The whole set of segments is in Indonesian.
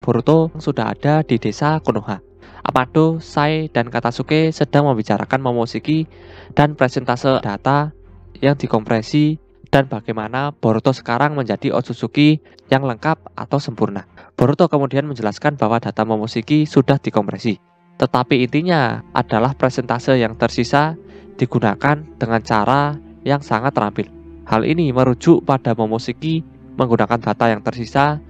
Boruto sudah ada di desa Konoha. Amado, Sai, dan Katasuke sedang membicarakan Momoshiki dan presentase data yang dikompresi dan bagaimana Boruto sekarang menjadi Otsutsuki yang lengkap atau sempurna. Boruto kemudian menjelaskan bahwa data Momoshiki sudah dikompresi, tetapi intinya adalah presentase yang tersisa digunakan dengan cara yang sangat terampil. Hal ini merujuk pada Momoshiki menggunakan data yang tersisa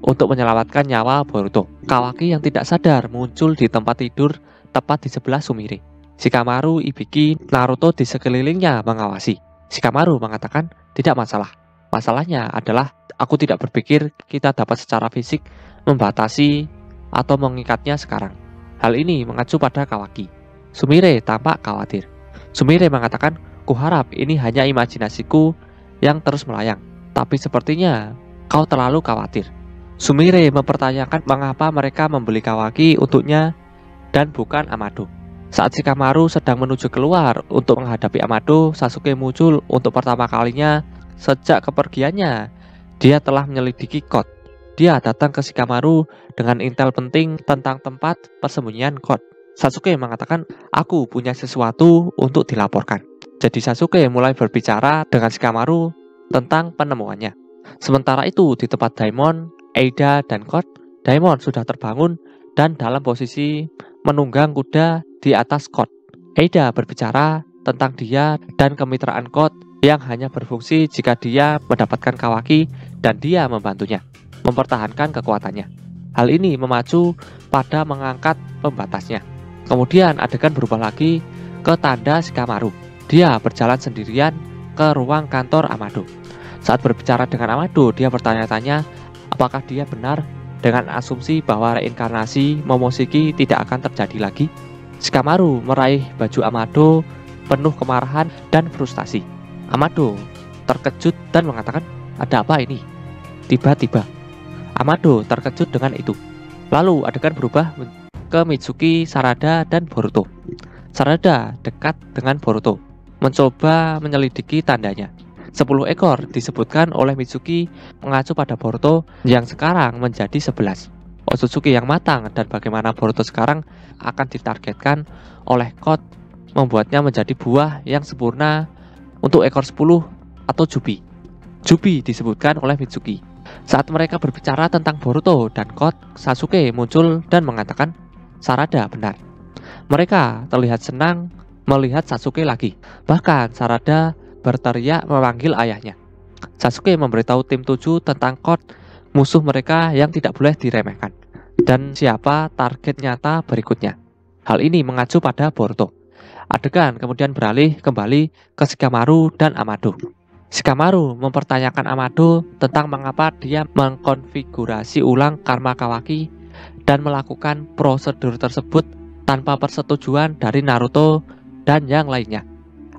untuk menyelamatkan nyawa Boruto. Kawaki yang tidak sadar muncul di tempat tidur tepat di sebelah Sumire. Shikamaru, Ibiki, Naruto di sekelilingnya mengawasi. Shikamaru mengatakan tidak masalah. Masalahnya adalah aku tidak berpikir kita dapat secara fisik membatasi atau mengikatnya sekarang. Hal ini mengacu pada Kawaki. Sumire tampak khawatir. Sumire mengatakan, kuharap ini hanya imajinasiku yang terus melayang, tapi sepertinya kau terlalu khawatir. Sumire mempertanyakan mengapa mereka membeli Kawaki untuknya dan bukan Amado. Saat Shikamaru sedang menuju keluar untuk menghadapi Amado, Sasuke muncul untuk pertama kalinya sejak kepergiannya. Dia telah menyelidiki Code. Dia datang ke Shikamaru dengan intel penting tentang tempat persembunyian Code. Sasuke mengatakan, aku punya sesuatu untuk dilaporkan. Jadi Sasuke mulai berbicara dengan Shikamaru tentang penemuannya. Sementara itu di tempat Daimon, Eida, dan Code, Daimon sudah terbangun dan dalam posisi menunggang kuda di atas Code. Eida berbicara tentang dia dan kemitraan Code yang hanya berfungsi jika dia mendapatkan Kawaki dan dia membantunya mempertahankan kekuatannya. Hal ini memacu pada mengangkat pembatasnya. Kemudian adegan berubah lagi ke tanda Shikamaru. Dia berjalan sendirian ke ruang kantor Amado. Saat berbicara dengan Amado, dia bertanya-tanya apakah dia benar dengan asumsi bahwa reinkarnasi Momoshiki tidak akan terjadi lagi. Shikamaru meraih baju Amado penuh kemarahan dan frustasi. Amado terkejut dan mengatakan, ada apa ini? Tiba-tiba Amado terkejut dengan itu. Lalu adegan berubah ke Mitsuki, Sarada, dan Boruto. Sarada dekat dengan Boruto, mencoba menyelidiki tandanya. 10 ekor disebutkan oleh Mitsuki mengacu pada Boruto yang sekarang menjadi 11. Otsutsuki yang matang dan bagaimana Boruto sekarang akan ditargetkan oleh Code membuatnya menjadi buah yang sempurna untuk ekor 10 atau Jubi. Jubi disebutkan oleh Mitsuki. Saat mereka berbicara tentang Boruto dan Code, Sasuke muncul dan mengatakan, Sarada benar. Mereka terlihat senang melihat Sasuke lagi. Bahkan Sarada berteriak memanggil ayahnya. Sasuke memberitahu tim 7 tentang Code, musuh mereka yang tidak boleh diremehkan, dan siapa target nyata berikutnya. Hal ini mengacu pada Boruto. Adegan kemudian beralih kembali ke Shikamaru dan Amado. Shikamaru mempertanyakan Amado tentang mengapa dia mengkonfigurasi ulang karma Kawaki dan melakukan prosedur tersebut tanpa persetujuan dari Naruto dan yang lainnya.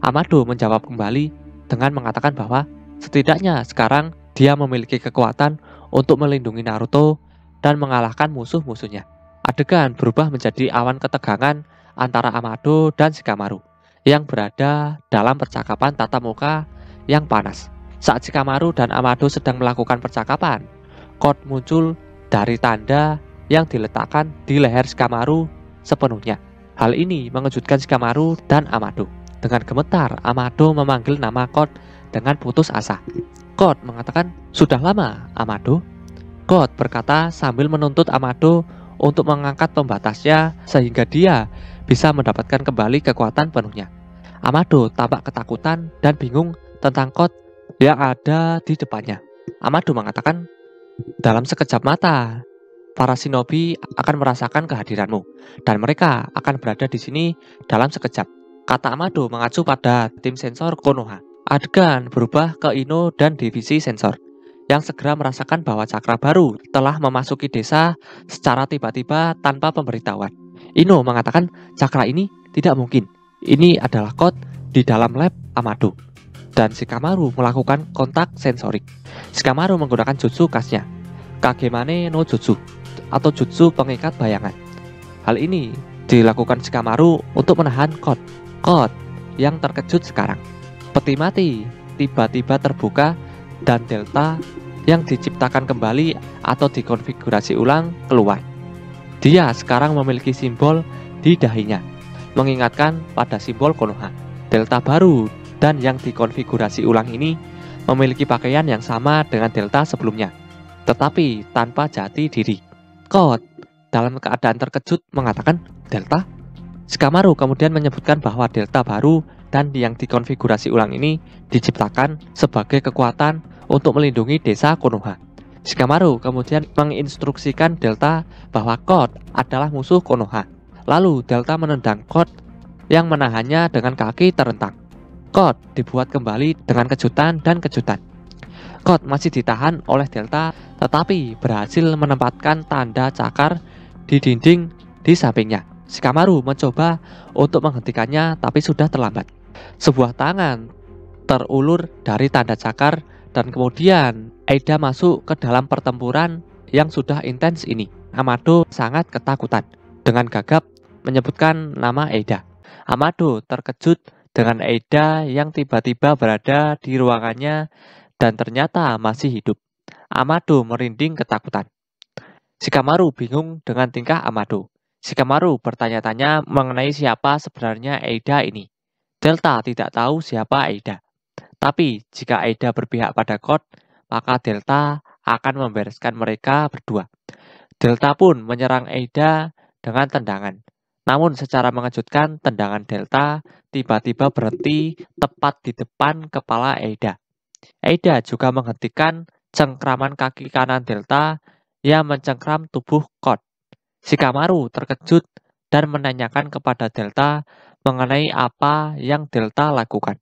Amado menjawab kembali dengan mengatakan bahwa setidaknya sekarang dia memiliki kekuatan untuk melindungi Naruto dan mengalahkan musuh-musuhnya. Adegan berubah menjadi awan ketegangan antara Amado dan Shikamaru yang berada dalam percakapan tatap muka yang panas. Saat Shikamaru dan Amado sedang melakukan percakapan, Code muncul dari tanda yang diletakkan di leher Shikamaru sepenuhnya. Hal ini mengejutkan Shikamaru dan Amado. Dengan gemetar, Amado memanggil nama Code dengan putus asa. Code mengatakan, sudah lama, Amado. Code berkata sambil menuntut Amado untuk mengangkat pembatasnya sehingga dia bisa mendapatkan kembali kekuatan penuhnya. Amado tampak ketakutan dan bingung tentang Code yang ada di depannya. Amado mengatakan, dalam sekejap mata, para shinobi akan merasakan kehadiranmu dan mereka akan berada di sini dalam sekejap. Kata Amado mengacu pada tim sensor Konoha. Adegan berubah ke Ino dan divisi sensor yang segera merasakan bahwa cakra baru telah memasuki desa secara tiba-tiba tanpa pemberitahuan. Ino mengatakan cakra ini tidak mungkin. Ini adalah Code di dalam lab Amado. Dan Shikamaru melakukan kontak sensorik. Shikamaru menggunakan jutsu khasnya, Kagemane no Jutsu atau jutsu pengikat bayangan. Hal ini dilakukan Shikamaru untuk menahan Code yang terkejut sekarang. Peti mati tiba-tiba terbuka dan Delta yang diciptakan kembali atau dikonfigurasi ulang keluar. Dia sekarang memiliki simbol di dahinya, mengingatkan pada simbol Konoha. Delta baru dan yang dikonfigurasi ulang ini memiliki pakaian yang sama dengan delta sebelumnya, tetapi tanpa jati diri. Code dalam keadaan terkejut mengatakan, "Delta?" Shikamaru kemudian menyebutkan bahwa delta baru dan yang dikonfigurasi ulang ini diciptakan sebagai kekuatan untuk melindungi desa Konoha. Shikamaru kemudian menginstruksikan Delta bahwa Code adalah musuh Konoha. Lalu Delta menendang Code yang menahannya dengan kaki terentang. Code dibuat kembali dengan kejutan dan kejutan. Code masih ditahan oleh Delta tetapi berhasil menempatkan tanda cakar di dinding di sampingnya. Shikamaru mencoba untuk menghentikannya tapi sudah terlambat. Sebuah tangan terulur dari tanda cakar dan kemudian Eida masuk ke dalam pertempuran yang sudah intens ini. Amado sangat ketakutan. Dengan gagap menyebutkan nama Eida. Amado terkejut dengan Eida yang tiba-tiba berada di ruangannya dan ternyata masih hidup. Amado merinding ketakutan. Shikamaru bingung dengan tingkah Amado. Shikamaru bertanya-tanya mengenai siapa sebenarnya Eida ini. Delta tidak tahu siapa Eida. Tapi jika Eida berpihak pada Code, maka Delta akan membereskan mereka berdua. Delta pun menyerang Eida dengan tendangan. Namun secara mengejutkan, tendangan Delta tiba-tiba berhenti tepat di depan kepala Eida. Eida juga menghentikan cengkraman kaki kanan Delta yang mencengkram tubuh Code. Shikamaru terkejut dan menanyakan kepada Delta mengenai apa yang Delta lakukan.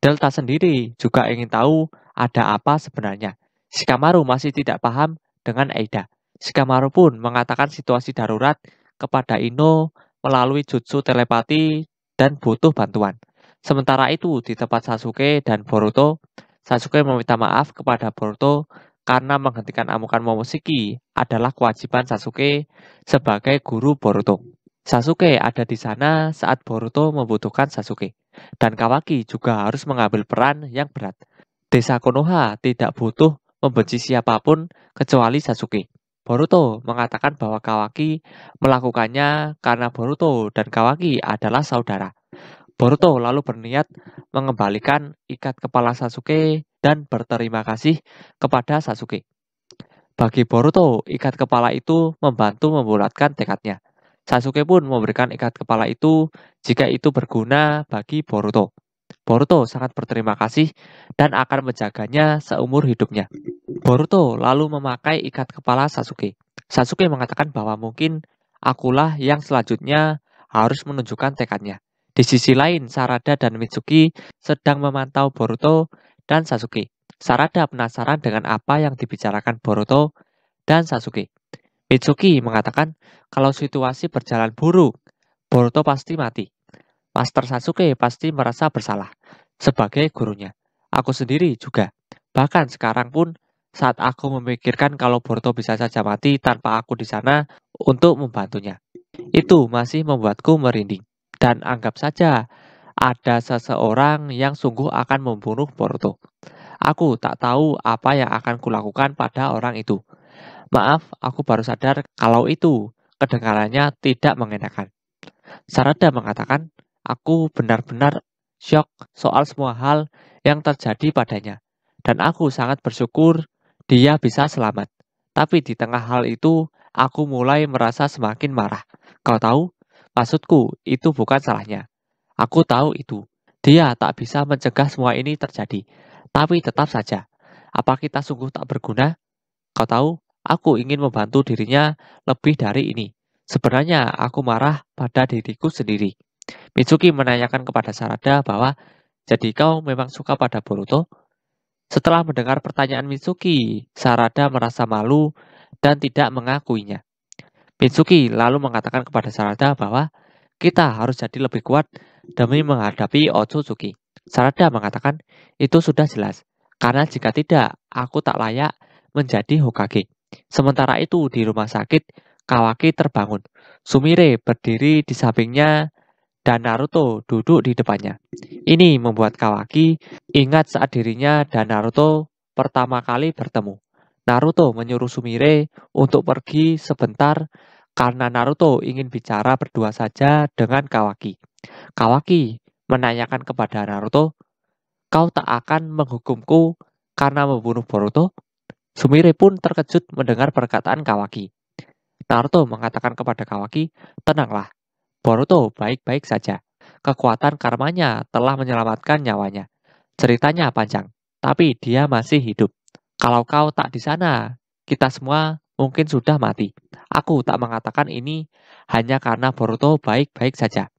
Delta sendiri juga ingin tahu ada apa sebenarnya. Shikamaru masih tidak paham dengan Eida. Shikamaru pun mengatakan situasi darurat kepada Ino melalui jutsu telepati dan butuh bantuan. Sementara itu di tempat Sasuke dan Boruto, Sasuke meminta maaf kepada Boruto karena menghentikan amukan Momoshiki adalah kewajiban Sasuke sebagai guru Boruto. Sasuke ada di sana saat Boruto membutuhkan Sasuke. Dan Kawaki juga harus mengambil peran yang berat. Desa Konoha tidak butuh membenci siapapun kecuali Sasuke. Boruto mengatakan bahwa Kawaki melakukannya karena Boruto dan Kawaki adalah saudara. Boruto lalu berniat mengembalikan ikat kepala Sasuke dan berterima kasih kepada Sasuke. Bagi Boruto, ikat kepala itu membantu membulatkan tekadnya. Sasuke pun memberikan ikat kepala itu jika itu berguna bagi Boruto. Boruto sangat berterima kasih dan akan menjaganya seumur hidupnya. Boruto lalu memakai ikat kepala Sasuke. Sasuke mengatakan bahwa mungkin akulah yang selanjutnya harus menunjukkan tekadnya. Di sisi lain, Sarada dan Mitsuki sedang memantau Boruto dan Sasuke. Sarada penasaran dengan apa yang dibicarakan Boruto dan Sasuke. Mitsuki mengatakan kalau situasi berjalan buruk, Boruto pasti mati. Master Sasuke pasti merasa bersalah sebagai gurunya. Aku sendiri juga. Bahkan sekarang pun saat aku memikirkan kalau Boruto bisa saja mati tanpa aku di sana untuk membantunya. Itu masih membuatku merinding. Dan anggap saja ada seseorang yang sungguh akan membunuh Boruto. Aku tak tahu apa yang akan kulakukan pada orang itu. Maaf, aku baru sadar kalau itu kedengarannya tidak mengenakan. Sarada mengatakan, aku benar-benar syok soal semua hal yang terjadi padanya. Dan aku sangat bersyukur dia bisa selamat. Tapi di tengah hal itu, aku mulai merasa semakin marah. Kau tahu, maksudku itu bukan salahnya. Aku tahu itu. Dia tak bisa mencegah semua ini terjadi. Tapi tetap saja, apa kita sungguh tak berguna? Kau tahu, aku ingin membantu dirinya lebih dari ini. Sebenarnya aku marah pada diriku sendiri. Mitsuki menanyakan kepada Sarada bahwa jadi kau memang suka pada Boruto? Setelah mendengar pertanyaan Mitsuki, Sarada merasa malu dan tidak mengakuinya. Mitsuki lalu mengatakan kepada Sarada bahwa kita harus jadi lebih kuat demi menghadapi Otsutsuki. Sarada mengatakan itu sudah jelas, karena jika tidak, aku tak layak menjadi Hokage. Sementara itu di rumah sakit, Kawaki terbangun. Sumire berdiri di sampingnya dan Naruto duduk di depannya. Ini membuat Kawaki ingat saat dirinya dan Naruto pertama kali bertemu. Naruto menyuruh Sumire untuk pergi sebentar karena Naruto ingin bicara berdua saja dengan Kawaki. Kawaki menanyakan kepada Naruto, "Kau tak akan menghukumku karena membunuh Boruto?" Sumire pun terkejut mendengar perkataan Kawaki. Naruto mengatakan kepada Kawaki, "Tenanglah, Boruto baik-baik saja. Kekuatan karmanya telah menyelamatkan nyawanya. Ceritanya panjang, tapi dia masih hidup. Kalau kau tak di sana, kita semua mungkin sudah mati. Aku tak mengatakan ini hanya karena Boruto baik-baik saja.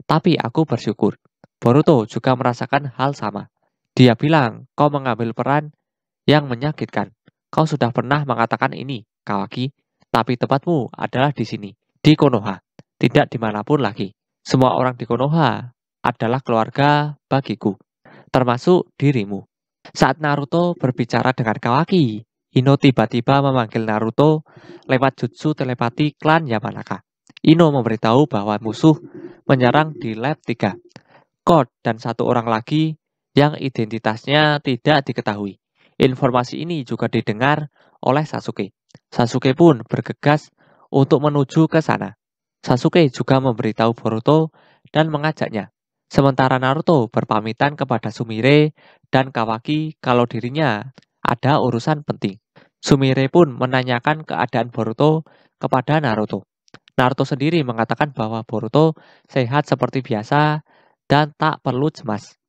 Tapi aku bersyukur. Boruto juga merasakan hal sama. Dia bilang, kau mengambil peran yang menyakitkan. Kau sudah pernah mengatakan ini, Kawaki. Tapi tempatmu adalah di sini, di Konoha. Tidak dimanapun lagi. Semua orang di Konoha adalah keluarga bagiku, termasuk dirimu." Saat Naruto berbicara dengan Kawaki, Ino tiba-tiba memanggil Naruto lewat jutsu telepati klan Yamanaka. Ino memberitahu bahwa musuh menyerang di lab 3. Code dan satu orang lagi yang identitasnya tidak diketahui. Informasi ini juga didengar oleh Sasuke. Sasuke pun bergegas untuk menuju ke sana. Sasuke juga memberitahu Boruto dan mengajaknya. Sementara Naruto berpamitan kepada Sumire dan Kawaki kalau dirinya ada urusan penting. Sumire pun menanyakan keadaan Boruto kepada Naruto. Naruto sendiri mengatakan bahwa Boruto sehat seperti biasa dan tak perlu cemas.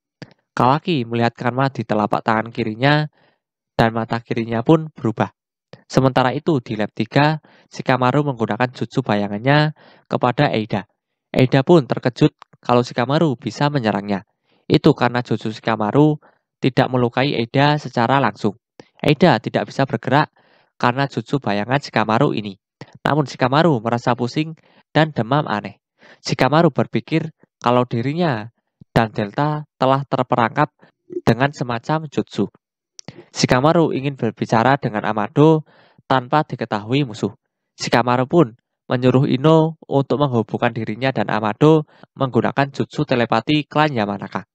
Kawaki melihat karma di telapak tangan kirinya dan mata kirinya pun berubah. Sementara itu di lab 3, Shikamaru menggunakan jutsu bayangannya kepada Eida. Eida pun terkejut kalau Shikamaru bisa menyerangnya. Itu karena jutsu Shikamaru tidak melukai Eida secara langsung. Eida tidak bisa bergerak karena jutsu bayangan Shikamaru ini. Namun Shikamaru merasa pusing dan demam aneh. Shikamaru berpikir kalau dirinya dan Delta telah terperangkap dengan semacam jutsu. Shikamaru ingin berbicara dengan Amado tanpa diketahui musuh. Shikamaru pun menyuruh Ino untuk menghubungkan dirinya dan Amado menggunakan jutsu telepati klan Yamanaka.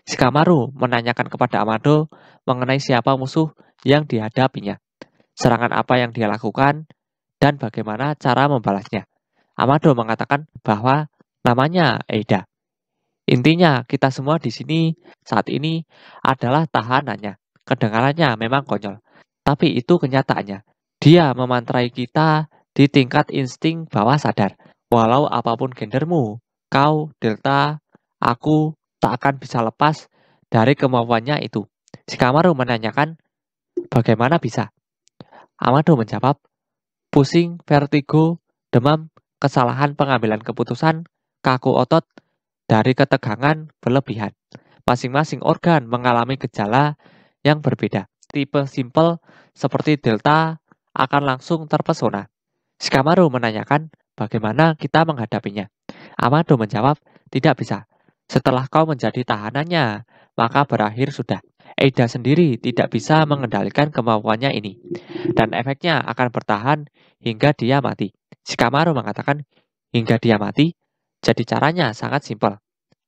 Shikamaru menanyakan kepada Amado mengenai siapa musuh yang dihadapinya, serangan apa yang dia lakukan, dan bagaimana cara membalasnya. Amado mengatakan bahwa namanya Eida. Intinya, kita semua di sini saat ini adalah tahanannya. Kedengarannya memang konyol, tapi itu kenyataannya. Dia memantrai kita di tingkat insting bawah sadar. Walau apapun gendermu, kau, Delta, aku tak akan bisa lepas dari kemampuannya itu. Shikamaru menanyakan, bagaimana bisa? Amado menjawab, pusing, vertigo, demam, kesalahan pengambilan keputusan, kaku otot, dari ketegangan berlebihan. Masing-masing organ mengalami gejala yang berbeda. Tipe simple seperti Delta akan langsung terpesona. Shikamaru menanyakan bagaimana kita menghadapinya. Amado menjawab, tidak bisa. Setelah kau menjadi tahanannya, maka berakhir sudah. Eida sendiri tidak bisa mengendalikan kemampuannya ini. Dan efeknya akan bertahan hingga dia mati. Shikamaru mengatakan, hingga dia mati, jadi caranya sangat simpel.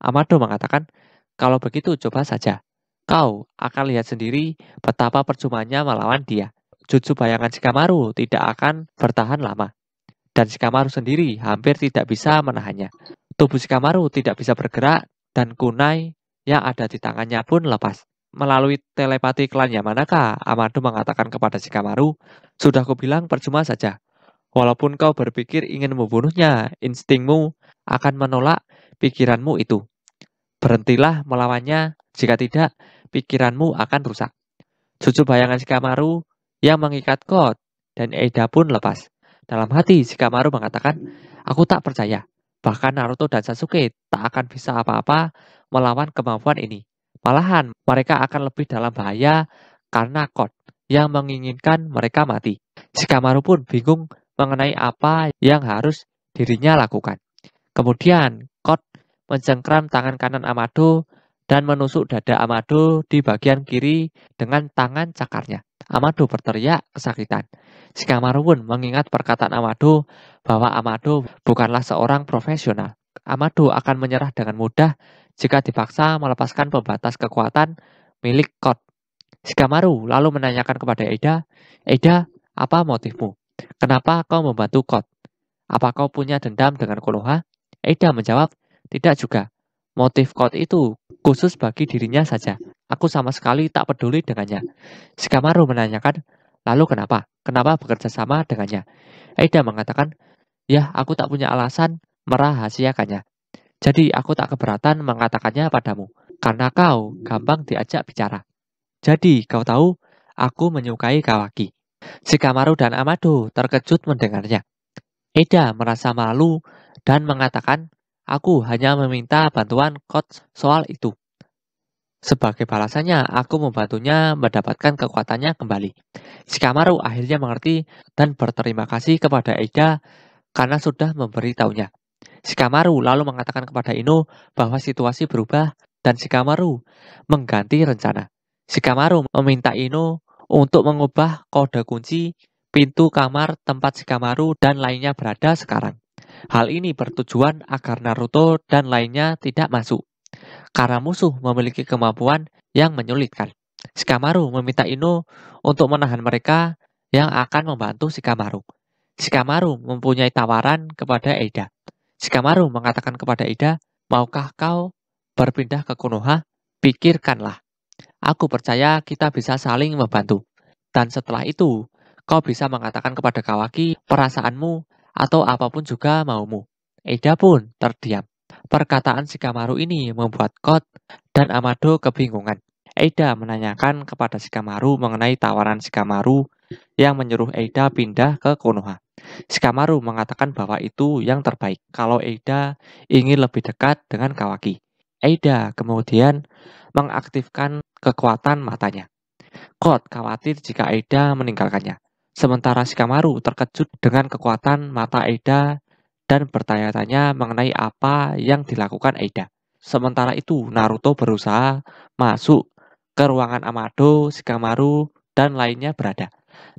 Amado mengatakan, kalau begitu coba saja. Kau akan lihat sendiri betapa percumanya melawan dia. Jutsu bayangan Shikamaru tidak akan bertahan lama. Dan Shikamaru sendiri hampir tidak bisa menahannya. Tubuh Shikamaru tidak bisa bergerak dan kunai yang ada di tangannya pun lepas. Melalui telepati klan Yamanaka, Amado mengatakan kepada Shikamaru, sudah kubilang percuma saja. Walaupun kau berpikir ingin membunuhnya, instingmu akan menolak pikiranmu itu. Berhentilah melawannya, jika tidak, pikiranmu akan rusak. Jutsu bayangan Shikamaru yang mengikat Code dan Eida pun lepas. Dalam hati, Shikamaru mengatakan, aku tak percaya. Bahkan Naruto dan Sasuke tak akan bisa apa-apa melawan kemampuan ini. Malahan, mereka akan lebih dalam bahaya karena Code yang menginginkan mereka mati. Shikamaru pun bingung mengenai apa yang harus dirinya lakukan. Kemudian, Code mencengkram tangan kanan Amado dan menusuk dada Amado di bagian kiri dengan tangan cakarnya. Amado berteriak kesakitan. Shikamaru pun mengingat perkataan Amado bahwa Amado bukanlah seorang profesional. Amado akan menyerah dengan mudah jika dipaksa melepaskan pembatas kekuatan milik Code. Shikamaru lalu menanyakan kepada Eida, "Eida, apa motifmu? Kenapa kau membantu Kot? Apa kau punya dendam dengan Konoha?" Eida menjawab, "Tidak juga. Motif Kot itu khusus bagi dirinya saja. Aku sama sekali tak peduli dengannya." Shikamaru menanyakan, "Lalu kenapa? Kenapa bekerja sama dengannya?" Eida mengatakan, "Ya, aku tak punya alasan merahasiakannya. Jadi aku tak keberatan mengatakannya padamu, karena kau gampang diajak bicara. Jadi kau tahu, aku menyukai Kawaki." Shikamaru dan Amado terkejut mendengarnya. Eida merasa malu dan mengatakan, "Aku hanya meminta bantuan coach soal itu. Sebagai balasannya, aku membantunya mendapatkan kekuatannya kembali." Shikamaru akhirnya mengerti dan berterima kasih kepada Eida karena sudah memberitahunya. Shikamaru lalu mengatakan kepada Ino bahwa situasi berubah dan Shikamaru mengganti rencana. Shikamaru meminta Ino untuk mengubah kode kunci pintu kamar tempat Shikamaru dan lainnya berada sekarang. Hal ini bertujuan agar Naruto dan lainnya tidak masuk, karena musuh memiliki kemampuan yang menyulitkan. Shikamaru meminta Ino untuk menahan mereka yang akan membantu Shikamaru. Shikamaru mempunyai tawaran kepada Eida. Shikamaru mengatakan kepada Eida, "Maukah kau berpindah ke Konoha? Pikirkanlah. Aku percaya kita bisa saling membantu. Dan setelah itu, kau bisa mengatakan kepada Kawaki perasaanmu atau apapun juga maumu." Eida pun terdiam. Perkataan Shikamaru ini membuat Kot dan Amado kebingungan. Eida menanyakan kepada Shikamaru mengenai tawaran Shikamaru yang menyuruh Eida pindah ke Konoha. Shikamaru mengatakan bahwa itu yang terbaik kalau Eida ingin lebih dekat dengan Kawaki. Eida kemudian mengaktifkan kekuatan matanya. Kot khawatir jika Eida meninggalkannya. Sementara Shikamaru terkejut dengan kekuatan mata Eida dan bertanya-tanya mengenai apa yang dilakukan Eida. Sementara itu, Naruto berusaha masuk ke ruangan Amado, Shikamaru, dan lainnya berada.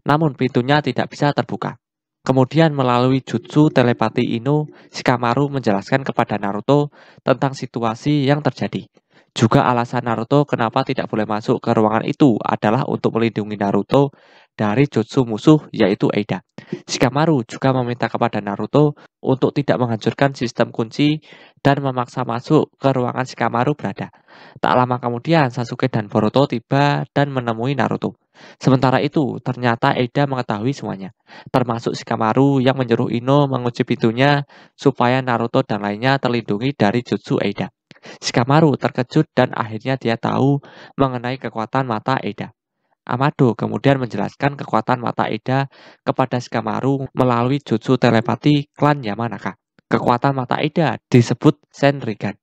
Namun pintunya tidak bisa terbuka. Kemudian melalui jutsu telepati Ino, Shikamaru menjelaskan kepada Naruto tentang situasi yang terjadi. Juga alasan Naruto kenapa tidak boleh masuk ke ruangan itu adalah untuk melindungi Naruto dari jutsu musuh yaitu Eida. Shikamaru juga meminta kepada Naruto untuk tidak menghancurkan sistem kunci dan memaksa masuk ke ruangan Shikamaru berada. Tak lama kemudian Sasuke dan Boruto tiba dan menemui Naruto. Sementara itu, ternyata Eida mengetahui semuanya, termasuk Shikamaru yang menyuruh Ino mengunci pintunya supaya Naruto dan lainnya terlindungi dari jutsu Eida. Shikamaru terkejut dan akhirnya dia tahu mengenai kekuatan mata Eida. Amado kemudian menjelaskan kekuatan mata Eida kepada Shikamaru melalui jutsu telepati klan Yamanaka. Kekuatan mata Eida disebut Senrigan.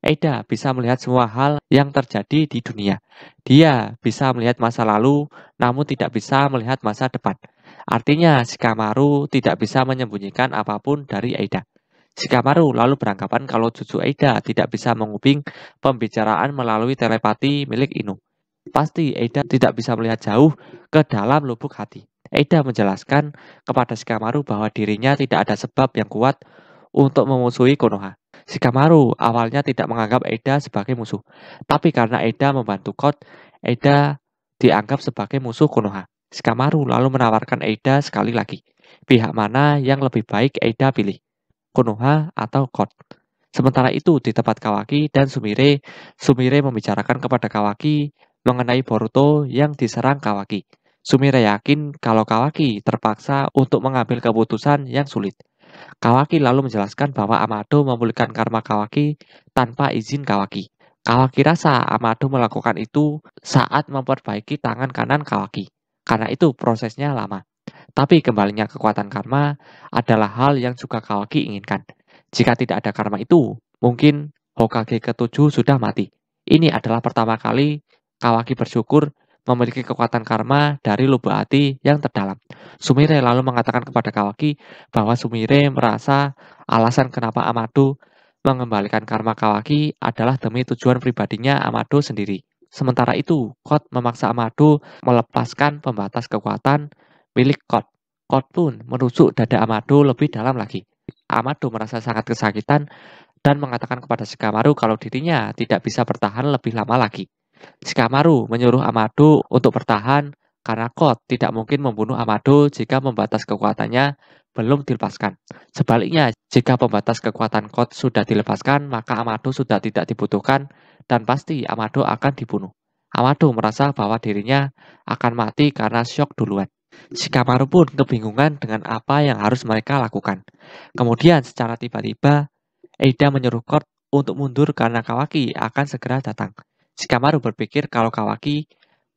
Eida bisa melihat semua hal yang terjadi di dunia. Dia bisa melihat masa lalu, namun tidak bisa melihat masa depan. Artinya, Shikamaru tidak bisa menyembunyikan apapun dari Eida. Shikamaru lalu beranggapan kalau Jutsu Eida tidak bisa menguping pembicaraan melalui telepati milik Ino. Pasti Eida tidak bisa melihat jauh ke dalam lubuk hati. Eida menjelaskan kepada Shikamaru bahwa dirinya tidak ada sebab yang kuat untuk memusuhi Konoha. Shikamaru awalnya tidak menganggap Eida sebagai musuh, tapi karena Eida membantu Kot, Eida dianggap sebagai musuh Konoha. Shikamaru lalu menawarkan Eida sekali lagi. Pihak mana yang lebih baik Eida pilih? Konoha atau Kot. Sementara itu di tempat Kawaki dan Sumire, Sumire membicarakan kepada Kawaki mengenai Boruto yang diserang Kawaki. Sumire yakin kalau Kawaki terpaksa untuk mengambil keputusan yang sulit. Kawaki lalu menjelaskan bahwa Amado memulihkan karma Kawaki tanpa izin Kawaki. Kawaki rasa Amado melakukan itu saat memperbaiki tangan kanan Kawaki. Karena itu prosesnya lama. Tapi kembalinya kekuatan karma adalah hal yang juga Kawaki inginkan. Jika tidak ada karma itu, mungkin Hokage ke-7 sudah mati. Ini adalah pertama kali Kawaki bersyukur memiliki kekuatan karma dari lubuk hati yang terdalam. Sumire lalu mengatakan kepada Kawaki bahwa Sumire merasa alasan kenapa Amado mengembalikan karma Kawaki adalah demi tujuan pribadinya Amado sendiri. Sementara itu, Kot memaksa Amado melepaskan pembatas kekuatan milik Kot. Kot pun menusuk dada Amado lebih dalam lagi. Amado merasa sangat kesakitan dan mengatakan kepada Shikamaru kalau dirinya tidak bisa bertahan lebih lama lagi. Shikamaru menyuruh Amado untuk bertahan karena Code tidak mungkin membunuh Amado jika pembatas kekuatannya belum dilepaskan. Sebaliknya, jika pembatas kekuatan Code sudah dilepaskan, maka Amado sudah tidak dibutuhkan dan pasti Amado akan dibunuh. Amado merasa bahwa dirinya akan mati karena syok duluan. Shikamaru pun kebingungan dengan apa yang harus mereka lakukan. Kemudian secara tiba-tiba, Eida menyuruh Code untuk mundur karena Kawaki akan segera datang. Shikamaru berpikir kalau Kawaki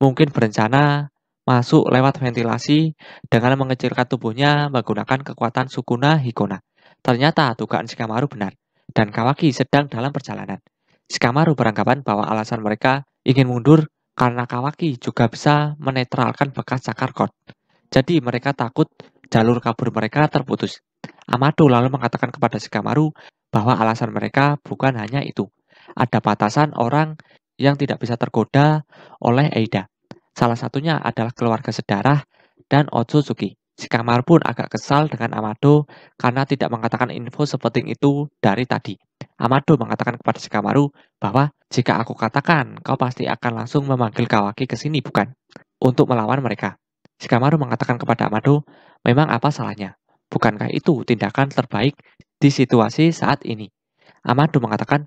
mungkin berencana masuk lewat ventilasi dengan mengecilkan tubuhnya menggunakan kekuatan Sukuna Hikona. Ternyata dugaan Shikamaru benar, dan Kawaki sedang dalam perjalanan. Shikamaru beranggapan bahwa alasan mereka ingin mundur karena Kawaki juga bisa menetralkan bekas cakar Code. Jadi mereka takut jalur kabur mereka terputus. Amado lalu mengatakan kepada Shikamaru bahwa alasan mereka bukan hanya itu. Ada batasan orang yang tidak bisa tergoda oleh Eida. Salah satunya adalah keluarga sedarah dan Otsutsuki. Shikamaru pun agak kesal dengan Amado karena tidak mengatakan info sepenting itu dari tadi. Amado mengatakan kepada Shikamaru bahwa jika aku katakan, kau pasti akan langsung memanggil Kawaki ke sini, bukan? Untuk melawan mereka. Shikamaru mengatakan kepada Amado, memang apa salahnya? Bukankah itu tindakan terbaik di situasi saat ini? Amado mengatakan,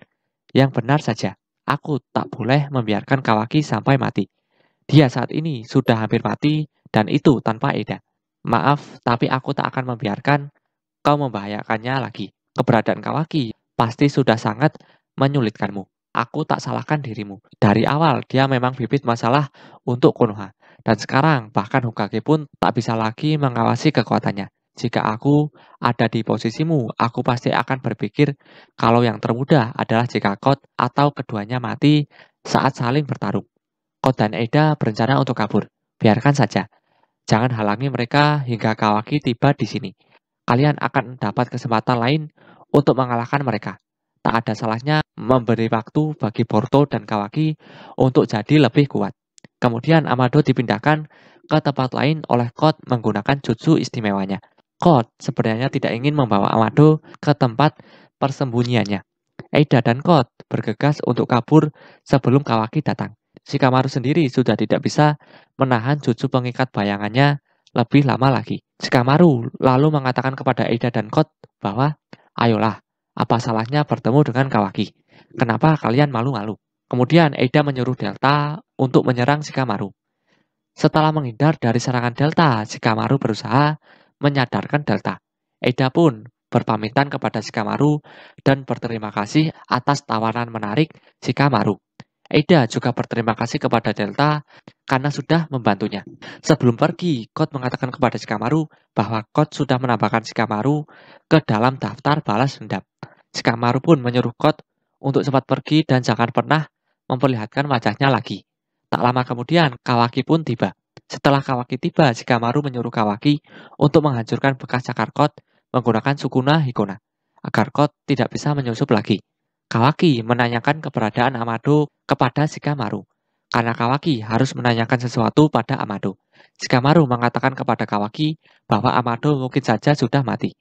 yang benar saja, aku tak boleh membiarkan Kawaki sampai mati. Dia saat ini sudah hampir mati dan itu tanpa Eida. Maaf, tapi aku tak akan membiarkan kau membahayakannya lagi. Keberadaan Kawaki pasti sudah sangat menyulitkanmu. Aku tak salahkan dirimu. Dari awal dia memang bibit masalah untuk Konoha. Dan sekarang bahkan Hokage pun tak bisa lagi mengawasi kekuatannya. Jika aku ada di posisimu, aku pasti akan berpikir kalau yang termudah adalah jika Code atau keduanya mati saat saling bertarung. Code dan Eida berencana untuk kabur. Biarkan saja. Jangan halangi mereka hingga Kawaki tiba di sini. Kalian akan dapat kesempatan lain untuk mengalahkan mereka. Tak ada salahnya memberi waktu bagi Boruto dan Kawaki untuk jadi lebih kuat. Kemudian Amado dipindahkan ke tempat lain oleh Code menggunakan jutsu istimewanya. Code sebenarnya tidak ingin membawa Amado ke tempat persembunyiannya. Eida dan Code bergegas untuk kabur sebelum Kawaki datang. Shikamaru sendiri sudah tidak bisa menahan jutsu pengikat bayangannya lebih lama lagi. Shikamaru lalu mengatakan kepada Eida dan Code bahwa, ayolah, apa salahnya bertemu dengan Kawaki? Kenapa kalian malu-malu? Kemudian Eida menyuruh Delta untuk menyerang Shikamaru. Setelah menghindar dari serangan Delta, Shikamaru berusaha menyadarkan Delta. Eida pun berpamitan kepada Shikamaru dan berterima kasih atas tawaran menarik Shikamaru. Eida juga berterima kasih kepada Delta karena sudah membantunya. Sebelum pergi, Code mengatakan kepada Shikamaru bahwa Code sudah menambahkan Shikamaru ke dalam daftar balas dendam. Shikamaru pun menyuruh Code untuk cepat pergi dan jangan pernah memperlihatkan wajahnya lagi. Tak lama kemudian, Kawaki pun tiba. Setelah Kawaki tiba, Shikamaru menyuruh Kawaki untuk menghancurkan bekas cakar Code menggunakan Sukuna Hikona, agar Code tidak bisa menyusup lagi. Kawaki menanyakan keberadaan Amado kepada Shikamaru, karena Kawaki harus menanyakan sesuatu pada Amado. Shikamaru mengatakan kepada Kawaki bahwa Amado mungkin saja sudah mati.